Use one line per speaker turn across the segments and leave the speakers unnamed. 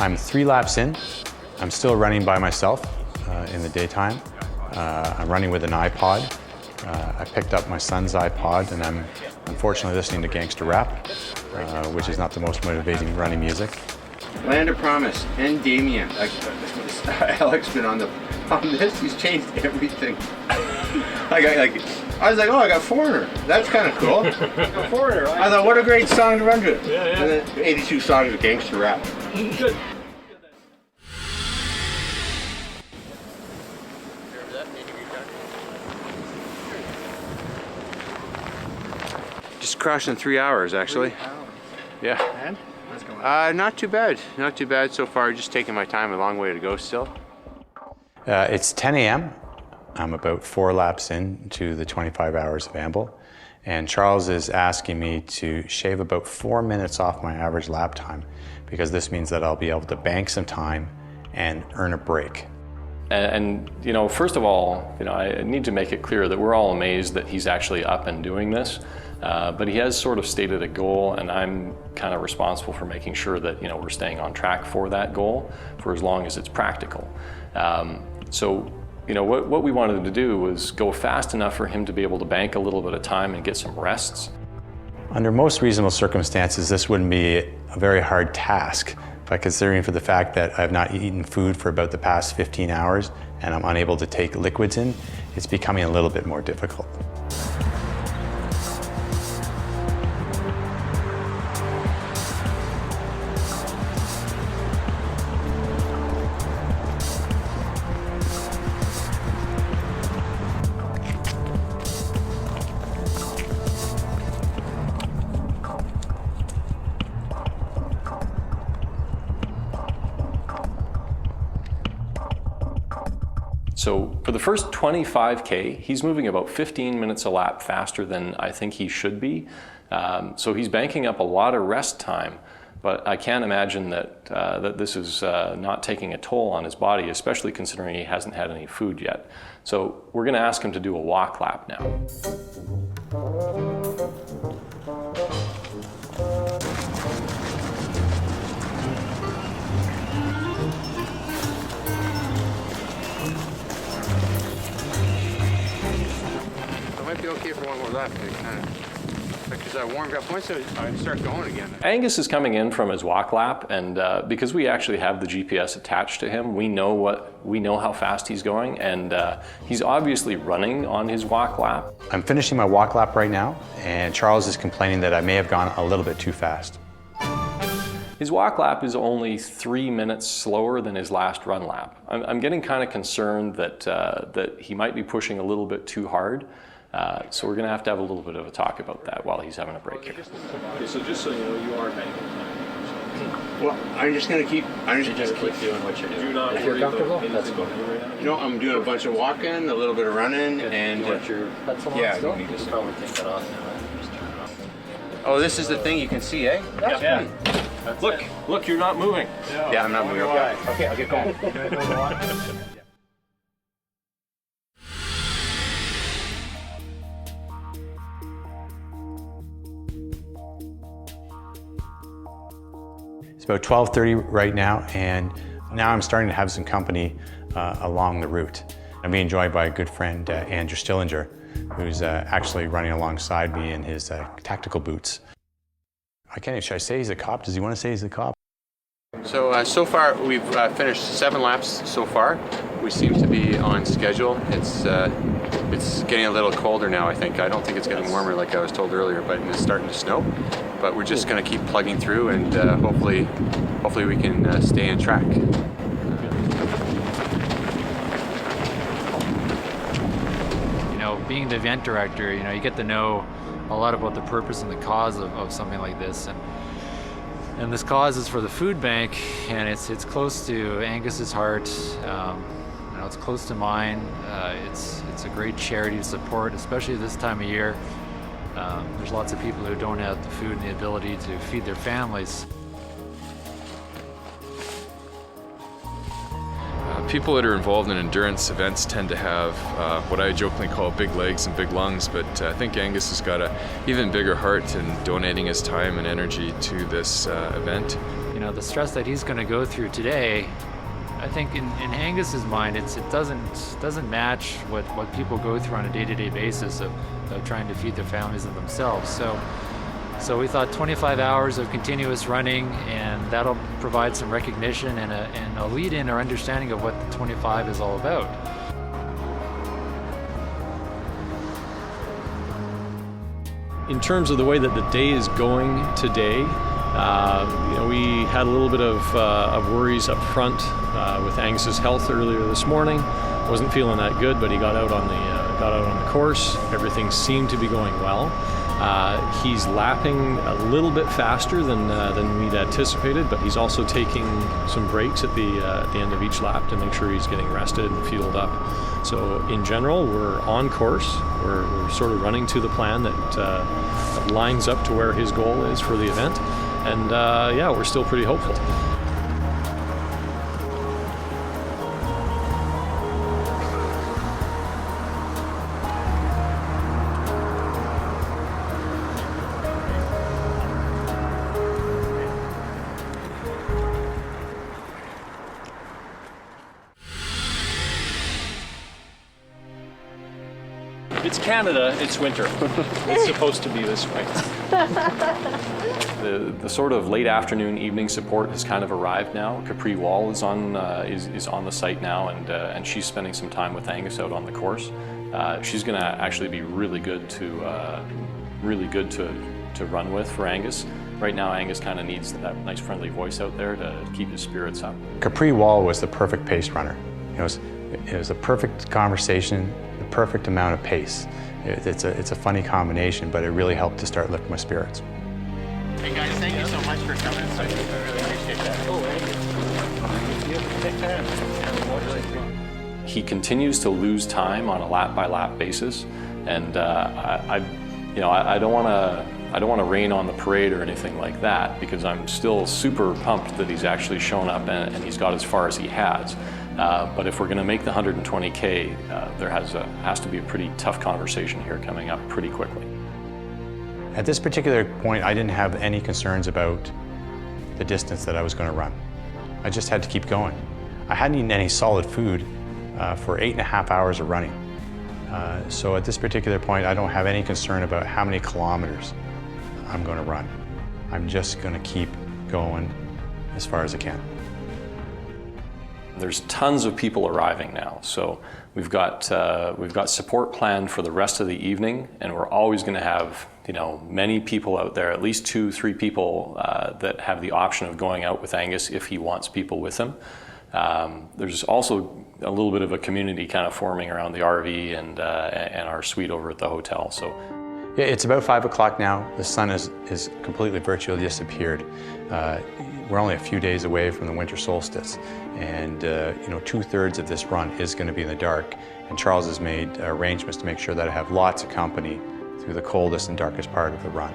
I'm 3 laps in. I'm still running by myself in the daytime. I'm running with an iPod. I picked up my son's iPod and I'm unfortunately listening to gangster rap, which is not the most motivating running music.
Land of Promise and Damien. Alex been on this. He's changed everything. I was like, oh, I got Foreigner. That's kind of cool.
Foreigner.
I thought, what a great song to run to.
Yeah.
And then 82 songs of gangster rap.
Good.
Just crashed in 3 hours, actually. Yeah.
And? How's it going?
Not too bad. Not too bad so far. Just taking my time. A long way to go still.
It's 10 a.m. I'm about 4 laps into the 25 hours of Amble, and Charles is asking me to shave about 4 minutes off my average lap time because this means that I'll be able to bank some time and earn a break.
And you know, first of all, I need to make it clear that we're all amazed that he's actually up and doing this, but he has sort of stated a goal, and I'm kind of responsible for making sure that we're staying on track for that goal for as long as it's practical. So what we wanted to do was go fast enough for him to be able to bank a little bit of time and get some rests.
Under most reasonable circumstances, this wouldn't be a very hard task, but considering for the fact that I've not eaten food for about the past 15 hours and I'm unable to take liquids in, it's becoming a little bit more difficult.
So for the first 25K, he's moving about 15 minutes a lap faster than I think he should be. So he's banking up a lot of rest time, but I can't imagine that, that this is not taking a toll on his body, especially considering he hasn't had any food yet. So we're gonna ask him to do a walk lap now.
Might be okay for one more lap. Because I warmed up. Once I start going again.
Angus is coming in from his walk lap, and because we actually have the GPS attached to him, we know how fast he's going, and he's obviously running on his walk lap.
I'm finishing my walk lap right now, and Charles is complaining that I may have gone a little bit too fast.
His walk lap is only 3 minutes slower than his last run lap. I'm getting kind of concerned that, that he might be pushing a little bit too hard. So we're going to have a little bit of a talk about that while he's having a break here.
Okay, so just so you know, you are banking time.
Well, I'm just going to keep.
Just keep doing what you're doing.
Do not
If you're
worry
comfortable,
about
that's cool.
I'm doing a bunch of walking, a little bit of running, and
You want your pencil on
yeah,
still?
I need
You
to
can probably take that off now. Right? Just turn it off.
oh, this is the thing you can see, eh?
Yeah. Look, you're not moving.
Yeah, I'm not moving. Okay, I'll get going.
It's about 12:30 right now, and now I'm starting to have some company along the route. I'm being joined by a good friend, Andrew Stillinger, who's actually running alongside me in his tactical boots. Should I say he's a cop? Does he want to say he's a cop?
So, so far we've finished 7 laps so far. We seem to be on schedule. It's getting a little colder now, I think. I don't think it's getting warmer like I was told earlier, but it's starting to snow. But we're just going to keep plugging through, and hopefully we can stay in track.
Being the event director, you get to know a lot about the purpose and the cause of something like this, and this cause is for the food bank, and it's close to Angus's heart. It's close to mine. It's a great charity to support, especially this time of year. There's lots of people who don't have the food and the ability to feed their families.
People that are involved in endurance events tend to have what I jokingly call big legs and big lungs, but I think Angus has got an even bigger heart in donating his time and energy to this event.
the stress that he's going to go through today, I think in Angus's mind, it doesn't match what people go through on a day-to-day basis of trying to feed their families and themselves. So we thought 25 hours of continuous running, and that'll provide some recognition and a lead-in or understanding of what the 25 is all about.
In terms of the way that the day is going today, we had a little bit of worries up front with Angus's health earlier this morning. Wasn't feeling that good, but he got out on the course. Everything seemed to be going well. He's lapping a little bit faster than we'd anticipated, but he's also taking some breaks at the end of each lap to make sure he's getting rested and fueled up. So in general, we're on course. We're sort of running to the plan that lines up to where his goal is for the event. And we're still pretty hopeful. It's Canada, it's winter. It's supposed to be this way.
The sort of late afternoon, evening support has kind of arrived now. Capri Wall is on the site now, and she's spending some time with Angus out on the course. She's going to actually be really good to run with for Angus. Right now, Angus kind of needs that nice friendly voice out there to keep his spirits up.
Capri Wall was the perfect pace runner. It was a perfect conversation, the perfect amount of pace. It's a funny combination, but it really helped to start lifting my spirits.
Hey guys, thank you so much for coming. I really appreciate that.
He continues to lose time on a lap-by-lap basis, and I don't want to rain on the parade or anything like that, because I'm still super pumped that he's actually shown up and he's got as far as he has. But if we're going to make the 120K, there has to be a pretty tough conversation here coming up pretty quickly.
At this particular point, I didn't have any concerns about the distance that I was going to run. I just had to keep going. I hadn't eaten any solid food for 8.5 hours of running. So at this particular point, I don't have any concern about how many kilometers I'm going to run. I'm just going to keep going as far as I can.
There's tons of people arriving now, so we've got support planned for the rest of the evening, and we're always going to have many people out there, at least 2-3 people that have the option of going out with Angus if he wants people with him. There's also a little bit of a community kind of forming around the RV and our suite over at the hotel. So.
Yeah, it's about 5 o'clock now. The sun is completely virtually disappeared. We're only a few days away from the winter solstice, and 2/3 of this run is going to be in the dark. And Charles has made arrangements to make sure that I have lots of company through the coldest and darkest part of the run.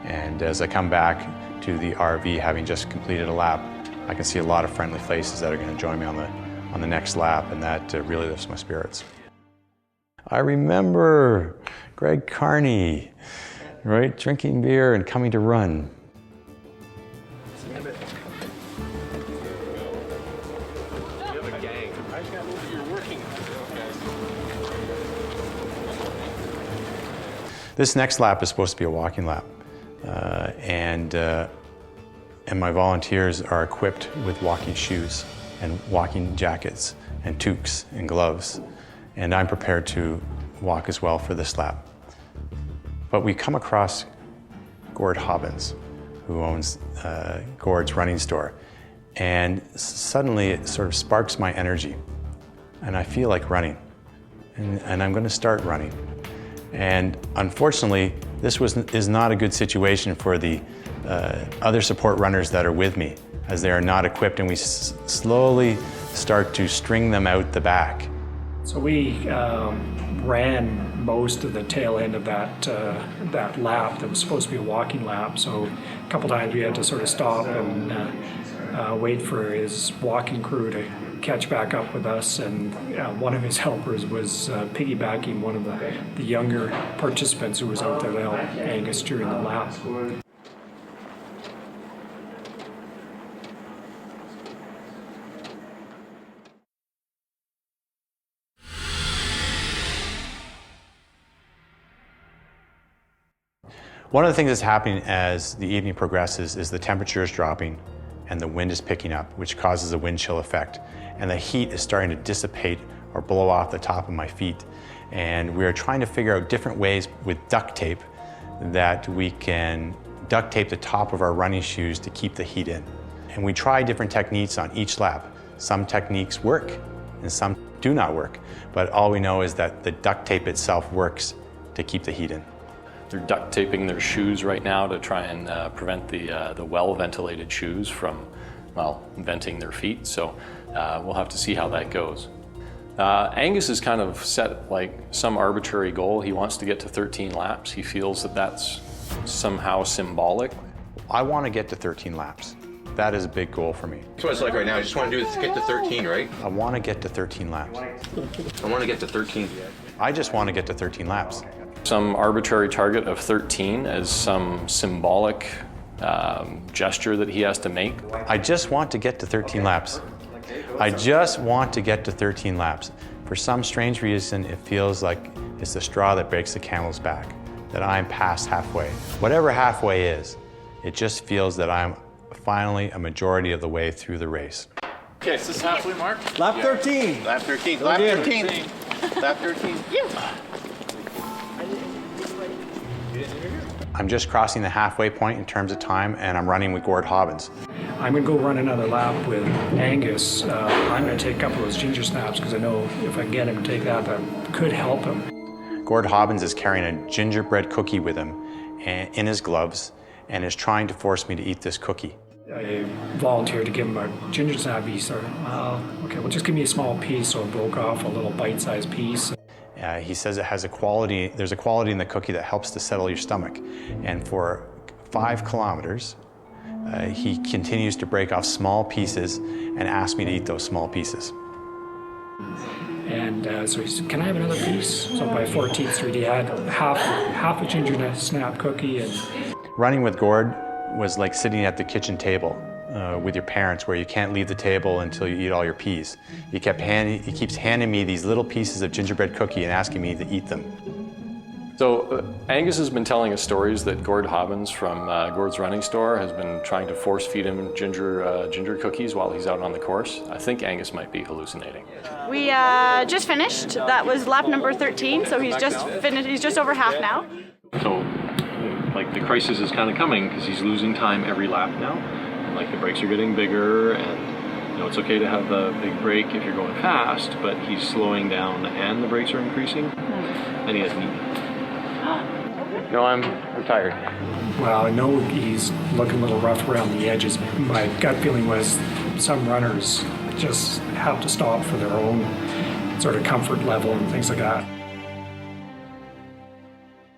And as I come back to the RV, having just completed a lap, I can see a lot of friendly faces that are going to join me on the next lap, and that really lifts my spirits. I remember Greg Carney, right, drinking beer and coming to run. This next lap is supposed to be a walking lap, and my volunteers are equipped with walking shoes and walking jackets and toques and gloves, and I'm prepared to walk as well for this lap. But we come across Gord Hobbins, who owns Gord's running store, and suddenly it sort of sparks my energy, and I feel like running, and I'm going to start running. And unfortunately, this is not a good situation for the other support runners that are with me, as they are not equipped, and we slowly start to string them out the back.
So we ran most of the tail end of that lap that was supposed to be a walking lap. So a couple times we had to sort of stop and wait for his walking crew to catch back up with us, and one of his helpers was piggybacking one of the younger participants who was out there to help Angus during the lap.
One of the things that's happening as the evening progresses is the temperature is dropping and the wind is picking up, which causes a wind chill effect. And the heat is starting to dissipate or blow off the top of my feet. And we are trying to figure out different ways with duct tape that we can duct tape the top of our running shoes to keep the heat in. And we try different techniques on each lap. Some techniques work and some do not work. But all we know is that the duct tape itself works to keep the heat in.
They're duct taping their shoes right now to try and prevent the well-ventilated shoes from, well, venting their feet. So we'll have to see how that goes. Angus has kind of set like some arbitrary goal. He wants to get to 13 laps. He feels that that's somehow symbolic.
I want to get to 13 laps. That is a big goal for me.
That's what it's like right now. I just want to do is get to 13, right?
I want to get to 13 laps.
I want to get to 13.
I just want to get to 13 laps.
Some arbitrary target of 13 as some symbolic gesture that he has to make.
I just want to get to 13 laps. I just want to get to 13 laps. For some strange reason, it feels like it's the straw that breaks the camel's back, that I'm past halfway. Whatever halfway is, it just feels that I'm finally a majority of the way through the race.
Okay, is this halfway mark?
Lap 13.
Lap 13. Lap 13. Lap 13.
I'm just crossing the halfway point in terms of time, and I'm running with Gord Hobbins.
I'm going to go run another lap with Angus. I'm going to take a couple of those ginger snaps because I know if I can get him to take that, that could help him.
Gord Hobbins is carrying a gingerbread cookie with him in his gloves and is trying to force me to eat this cookie.
I volunteered to give him a ginger snap. He started, okay, well, just give me a small piece. So I broke off a little bite-sized piece.
He says it has a quality, there's a quality in the cookie that helps to settle your stomach. And for 5 kilometers, he continues to break off small pieces and ask me to eat those small pieces.
And so he said, can I have another piece? So by 14th Street, he had half a ginger snap cookie. And
running with Gord was like sitting at the kitchen table with your parents, where you can't leave the table until you eat all your peas. He keeps handing me these little pieces of gingerbread cookie and asking me to eat them.
So Angus has been telling us stories that Gord Hobbins from Gord's Running Store has been trying to force feed him ginger cookies while he's out on the course. I think Angus might be hallucinating.
We just finished. That was lap number 13, so he's just finished. He's just over half now.
So, like, the crisis is kind of coming because he's losing time every lap now. And, like, the brakes are getting bigger, and you know it's okay to have the big brake if you're going fast, but he's slowing down and the brakes are increasing, and he hasn't eaten.
No, I'm tired.
well, I know he's looking a little rough around the edges. My gut feeling was some runners just have to stop for their own sort of comfort level and things like that.